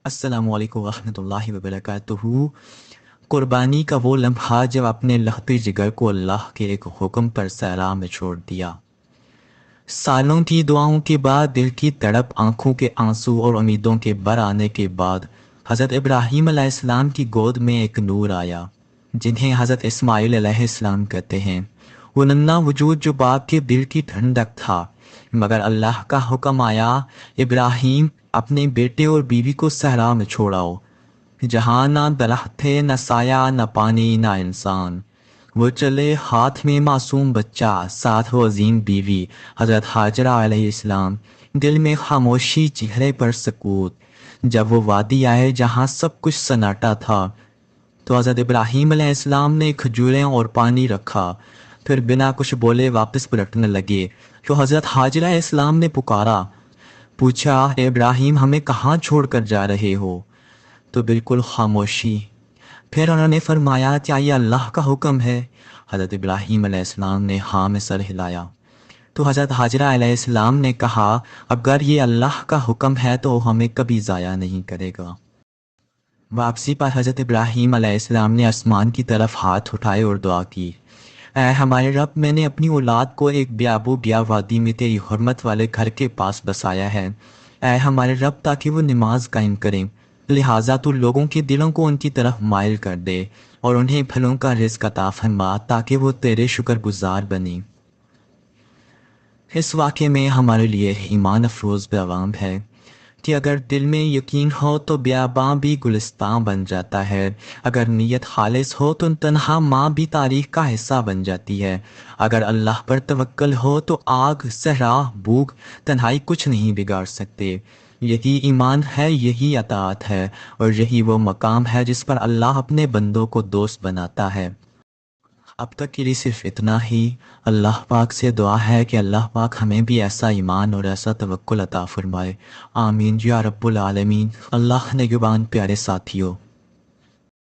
السلام علیکم ورحمۃ اللہ وبرکاتہ۔ قربانی کا وہ لمحہ جب اپنے لہتے جگر کو اللہ کے ایک حکم پر صحرا میں چھوڑ دیا۔ سالوں کی دعاؤں کے بعد، دل کی تڑپ، آنکھوں کے آنسو اور امیدوں کے بر آنے کے بعد، حضرت ابراہیم علیہ السلام کی گود میں ایک نور آیا، جنہیں حضرت اسماعیل علیہ السلام کہتے ہیں۔ وہ ننھا وجود جو باپ کے دل کی ٹھنڈک تھا، مگر اللہ کا حکم آیا، ابراہیم اپنے بیٹے اور بیوی کو صحرا میں چھوڑاؤ، جہاں نہ درخت تھے، نہ سایہ، نہ پانی، نہ انسان۔ وہ چلے، ہاتھ میں معصوم بچہ، ساتھ وہ عظیم بیوی حضرت حاجرہ علیہ السلام، دل میں خاموشی، چہرے پر سکوت۔ جب وہ وادی آئے جہاں سب کچھ سناٹا تھا، تو حضرت ابراہیم علیہ السلام نے کھجوریں اور پانی رکھا، پھر بنا کچھ بولے واپس پلٹنے لگے۔ تو حضرت حاجرہ علیہ السلام نے پکارا، پوچھا، اے ابراہیم، ہمیں کہاں چھوڑ کر جا رہے ہو؟ تو بالکل خاموشی۔ پھر انہوں نے فرمایا، کیا یہ اللہ کا حکم ہے؟ حضرت ابراہیم علیہ السلام نے ہاں میں سر ہلایا۔ تو حضرت حاجرہ علیہ السلام نے کہا، اگر یہ اللہ کا حکم ہے تو ہمیں کبھی ضائع نہیں کرے گا۔ واپسی پر حضرت ابراہیم علیہ السلام نے آسمان کی طرف ہاتھ اٹھائے اور دعا کی، اے ہمارے رب، میں نے اپنی اولاد کو ایک بیابو بیا وادی میں تیری حرمت والے گھر کے پاس بسایا ہے، اے ہمارے رب، تاکہ وہ نماز قائم کریں، لہٰذا تو لوگوں کے دلوں کو ان کی طرف مائل کر دے اور انہیں پھلوں کا رزق عطا فرما تاکہ وہ تیرے شکر گزار بنیں۔ اس واقعے میں ہمارے لیے ایمان افروز پیغام ہے کہ اگر دل میں یقین ہو تو بیاباں بھی گلستاں بن جاتا ہے، اگر نیت خالص ہو تو تنہا ماں بھی تاریخ کا حصہ بن جاتی ہے، اگر اللہ پر توکل ہو تو آگ، صحرا، بھوک، تنہائی کچھ نہیں بگاڑ سکتے۔ یہی ایمان ہے، یہی اطاعت ہے، اور یہی وہ مقام ہے جس پر اللہ اپنے بندوں کو دوست بناتا ہے۔ اب تک کے لیے صرف اتنا ہی۔ اللہ پاک سے دعا ہے کہ اللہ پاک ہمیں بھی ایسا ایمان اور ایسا توکل عطا فرمائے۔ آمین یا رب العالمین۔ اللہ نگہبان پیارے ساتھیوں۔